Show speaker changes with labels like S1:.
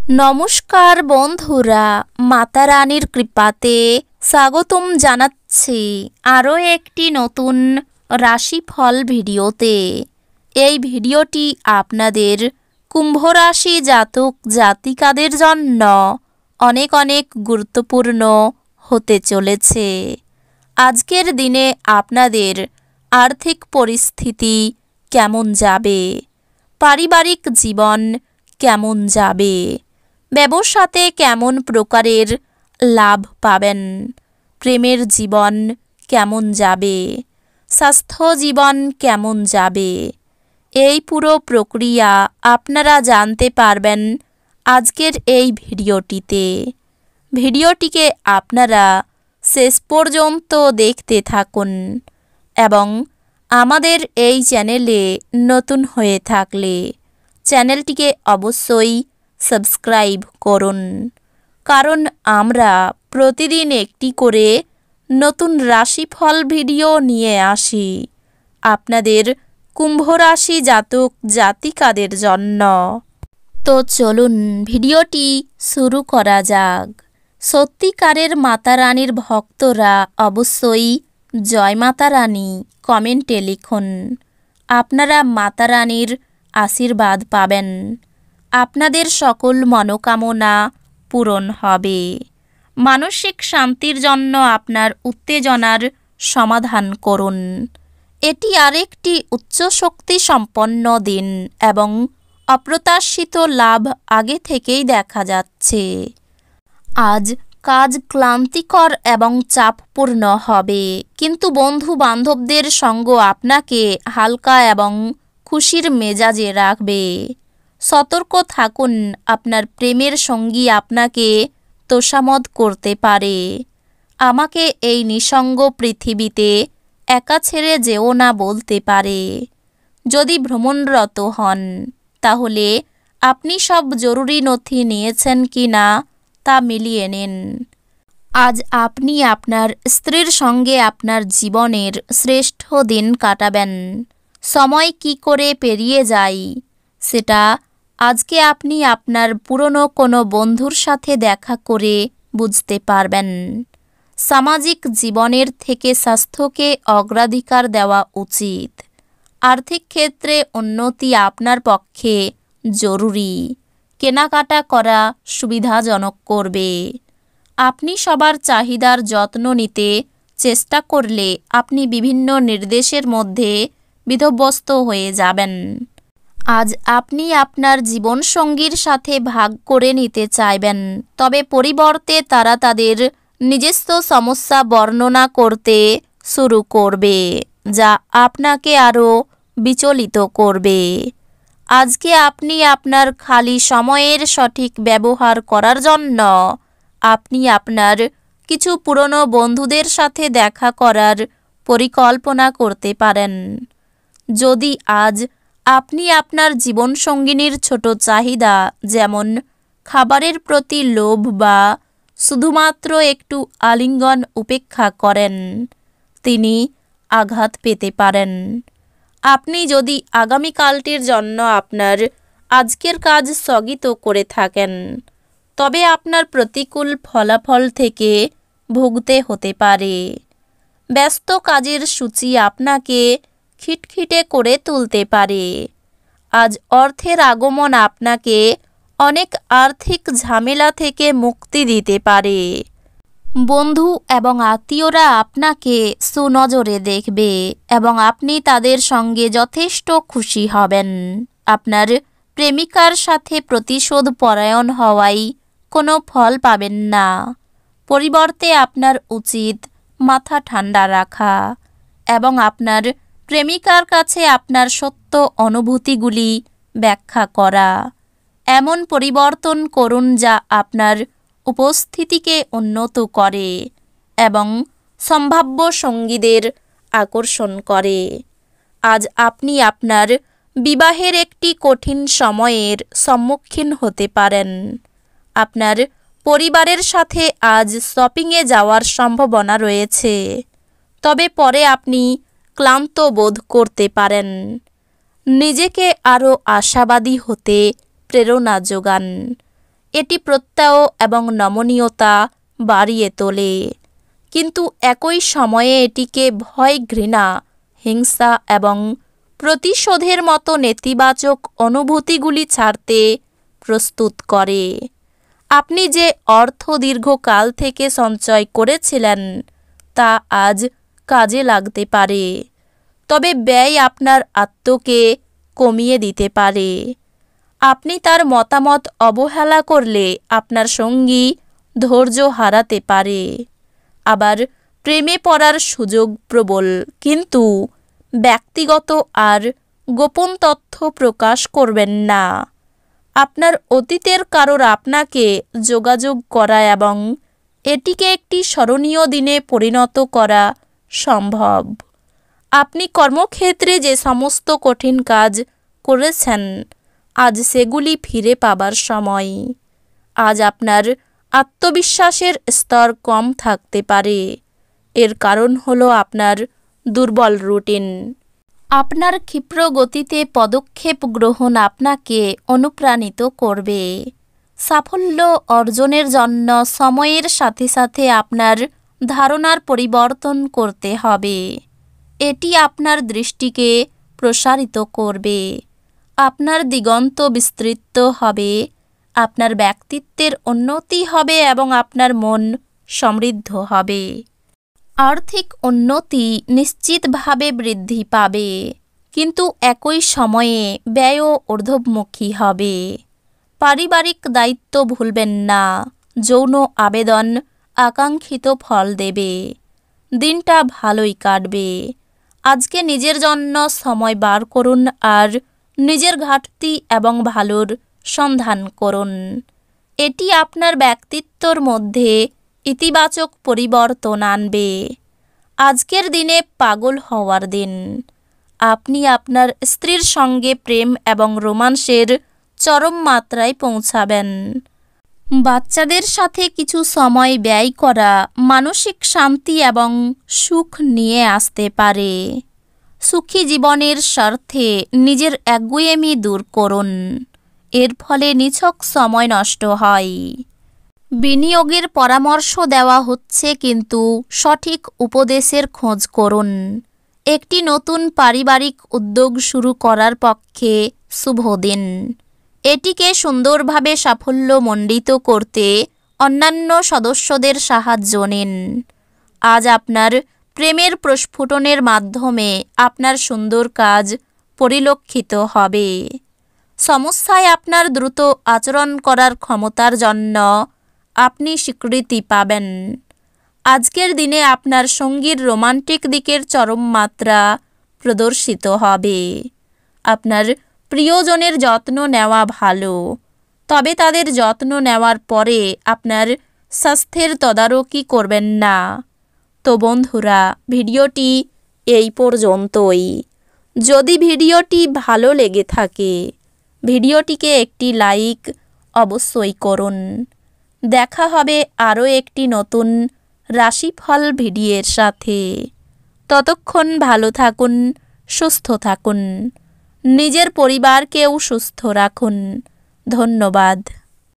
S1: নমস্কার বন্ধুরা, মাতা রানীর কৃপাতে স্বাগতম জানাচ্ছি আরও একটি নতুন রাশিফল ভিডিওতে। এই ভিডিওটি আপনাদের কুম্ভ রাশি জাতক জাতিকাদের জন্য অনেক অনেক গুরুত্বপূর্ণ হতে চলেছে। আজকের দিনে আপনাদের আর্থিক পরিস্থিতি কেমন যাবে, পারিবারিক জীবন কেমন যাবে, ব্যবসাতে কেমন প্রকারের লাভ পাবেন, প্রেমের জীবন কেমন যাবে, স্বাস্থ্য জীবন কেমন যাবে, এই পুরো প্রক্রিয়া আপনারা জানতে পারবেন আজকের এই ভিডিওটিতে। ভিডিওটিকে আপনারা শেষ পর্যন্ত দেখতে থাকুন এবং আমাদের এই চ্যানেলে নতুন হয়ে থাকলে চ্যানেলটিকে অবশ্যই সাবস্ক্রাইব করুন, কারণ আমরা প্রতিদিন একটি করে নতুন রাশিফল ভিডিও নিয়ে আসি আপনাদের কুম্ভ রাশি জাতক জাতিকাদের জন্য। তো চলুন ভিডিওটি শুরু করা যাক। সত্যিকারের মাতা রানীর ভক্তরা অবশ্যই জয় মাতা রানী কমেন্টে লিখুন। আপনারা মাতা রানীর আশীর্বাদ পাবেন, আপনাদের সকল মনোকামনা পূরণ হবে। মানসিক শান্তির জন্য আপনার উত্তেজনার সমাধান করুন। এটি আরেকটি উচ্চ শক্তি সম্পন্ন দিন এবং অপ্রত্যাশিত লাভ আগে থেকেই দেখা যাচ্ছে। আজ কাজ ক্লান্তিকর এবং চাপপূর্ণ হবে, কিন্তু বন্ধু বান্ধবদের সঙ্গ আপনাকে হালকা এবং খুশির মেজাজে রাখবে। সতর্ক থাকুন, আপনার প্রেমের সঙ্গী আপনাকে তোষামদ করতে পারে। আমাকে এই নিঃসঙ্গ পৃথিবীতে একা ছেড়ে যেও না বলতে পারে। যদি ভ্রমণরত হন তাহলে আপনি সব জরুরি নথি নিয়েছেন কি না তা মিলিয়ে নিন। আজ আপনি আপনার স্ত্রীর সঙ্গে আপনার জীবনের শ্রেষ্ঠ দিন কাটাবেন। সময় কি করে পেরিয়ে যায় সেটা আজকে আপনি আপনার পুরনো কোনো বন্ধুর সাথে দেখা করে বুঝতে পারবেন। সামাজিক জীবনের থেকে স্বাস্থ্যকে অগ্রাধিকার দেওয়া উচিত। আর্থিক ক্ষেত্রে উন্নতি আপনার পক্ষে জরুরি। কেনাকাটা করা সুবিধাজনক করবে। আপনি সবার চাহিদার যত্ন নিতে চেষ্টা করলে আপনি বিভিন্ন নির্দেশের মধ্যে বিধ্বস্ত হয়ে যাবেন। আজ আপনি আপনার জীবনসঙ্গীর সাথে ভাগ করে নিতে চাইবেন, তবে পরিবর্তে তারা তাদের নিজস্ব সমস্যা বর্ণনা করতে শুরু করবে, যা আপনাকে আরও বিচলিত করবে। আজকে আপনি আপনার খালি সময়ের সঠিক ব্যবহার করার জন্য আপনি আপনার কিছু পুরনো বন্ধুদের সাথে দেখা করার পরিকল্পনা করতে পারেন। যদি আজ আপনি আপনার জীবনসঙ্গিনীর ছোট চাহিদা যেমন খাবারের প্রতি লোভ বা শুধুমাত্র একটু আলিঙ্গন উপেক্ষা করেন, তিনি আঘাত পেতে পারেন। আপনি যদি আগামীকালটির জন্য আপনার আজকের কাজ স্থগিত করে থাকেন, তবে আপনার প্রতিকূল ফলাফল থেকে ভুগতে হতে পারে। ব্যস্ত কাজের সূচি আপনাকে খিটখিটে করে তুলতে পারে। আজ অর্থের আগমন আপনাকে অনেক আর্থিক ঝামেলা থেকে মুক্তি দিতে পারে। বন্ধু এবং আত্মীয়রা আপনাকে সুনজরে দেখবে এবং আপনি তাদের সঙ্গে যথেষ্ট খুশি হবেন। আপনার প্রেমিকার সাথে প্রতিশোধ পরায়ণ হওয়ায় কোনো ফল পাবেন না। পরিবর্তে আপনার উচিত মাথা ঠান্ডা রাখা এবং আপনার প্রেমিকার কাছে আপনার সত্য অনুভূতিগুলি ব্যাখ্যা করা। এমন পরিবর্তন করুন যা আপনার উপস্থিতিকে উন্নত করে এবং সম্ভাব্য সঙ্গীদের আকর্ষণ করে। আজ আপনি আপনার বিবাহের একটি কঠিন সময়ের সম্মুখীন হতে পারেন। আপনার পরিবারের সাথে আজ শপিংয়ে যাওয়ার সম্ভাবনা রয়েছে, তবে পরে আপনি ক্লান্ত বোধ করতে পারেন। নিজেকে আরও আশাবাদী হতে প্রেরণা যোগান এটি প্রত্যয় এবং নমনীয়তা বাড়িয়ে তোলে, কিন্তু একই সময়ে এটিকে ভয়, ঘৃণা, হিংসা এবং প্রতিশোধের মতো নেতিবাচক অনুভূতিগুলি ছাড়তে প্রস্তুত করে। আপনি যে অর্থ দীর্ঘকাল থেকে সঞ্চয় করেছিলেন তা আজ কাজে লাগতে পারে, তবে ব্যয় আপনার আত্মকে কমিয়ে দিতে পারে। আপনি তার মতামত অবহেলা করলে আপনার সঙ্গী ধৈর্য হারাতে পারে। আবার প্রেমে পড়ার সুযোগ প্রবল, কিন্তু ব্যক্তিগত আর গোপন তথ্য প্রকাশ করবেন না। আপনার অতীতের কারোর আপনাকে যোগাযোগ করা এবং এটিকে একটি স্মরণীয় দিনে পরিণত করা সম্ভব। আপনি কর্মক্ষেত্রে যে সমস্ত কঠিন কাজ করেছেন, আজ সেগুলি ফিরে পাবার সময়। আজ আপনার আত্মবিশ্বাসের স্তর কম থাকতে পারে। এর কারণ হলো আপনার দুর্বল রুটিন। আপনার ক্ষিপ্র গতিতে পদক্ষেপ গ্রহণ আপনাকে অনুপ্রাণিত করবে। সাফল্য অর্জনের জন্য সময়ের সাথে সাথে আপনার ধারণার পরিবর্তন করতে হবে। এটি আপনার দৃষ্টিকে প্রসারিত করবে, আপনার দিগন্ত বিস্তৃত হবে, আপনার ব্যক্তিত্বের উন্নতি হবে এবং আপনার মন সমৃদ্ধ হবে। আর্থিক উন্নতি নিশ্চিতভাবে বৃদ্ধি পাবে, কিন্তু একই সময়ে ব্যয়ও ঊর্ধ্বমুখী হবে। পারিবারিক দায়িত্ব ভুলবেন না। যৌন আবেদন আকাঙ্ক্ষিত ফল দেবে। দিনটা ভালোই কাটবে। আজকে নিজের জন্য সময় বার করুন আর নিজের ঘাটতি এবং ভালোর সন্ধান করুন। এটি আপনার ব্যক্তিত্বর মধ্যে ইতিবাচক পরিবর্তন আনবে। আজকের দিনে পাগল হওয়ার দিন। আপনি আপনার স্ত্রীর সঙ্গে প্রেম এবং রোমান্সের চরম মাত্রায় পৌঁছাবেন। বাচ্চাদের সাথে কিছু সময় ব্যয় করা মানসিক শান্তি এবং সুখ নিয়ে আসতে পারে। সুখী জীবনের স্বার্থে নিজের একগুঁয়েমি দূর করুন। এর ফলে নিছক সময় নষ্ট হয়। বিনিয়োগের পরামর্শ দেওয়া হচ্ছে, কিন্তু সঠিক উপদেশের খোঁজ করুন। একটি নতুন পারিবারিক উদ্যোগ শুরু করার পক্ষে শুভ দিন। এটিকে সুন্দরভাবে সাফল্যমণ্ডিত করতে অন্যান্য সদস্যদের সাহায্য নিন। আজ আপনার প্রেমের প্রস্ফুটনের মাধ্যমে আপনার সুন্দর কাজ পরিলক্ষিত হবে। সমস্যায় আপনার দ্রুত আচরণ করার ক্ষমতার জন্য আপনি স্বীকৃতি পাবেন। আজকের দিনে আপনার সঙ্গীর রোমান্টিক দিকের চরম মাত্রা প্রদর্শিত হবে। আপনার প্রিয়জনের যত্ন নেওয়া ভালো, তবে তাদের যত্ন নেওয়ার পরে আপনার স্বাস্থ্যের তদারকি করবেন না। তো বন্ধুরা, ভিডিওটি এই পর্যন্তই। যদি ভিডিওটি ভালো লেগে থাকে, ভিডিওটিকে একটি লাইক অবশ্যই করুন। দেখা হবে আরও একটি নতুন রাশিফল ভিডিওর সাথে। ততক্ষণ ভালো থাকুন, সুস্থ থাকুন, নিজের পরিবারকেও সুস্থ রাখুন। ধন্যবাদ।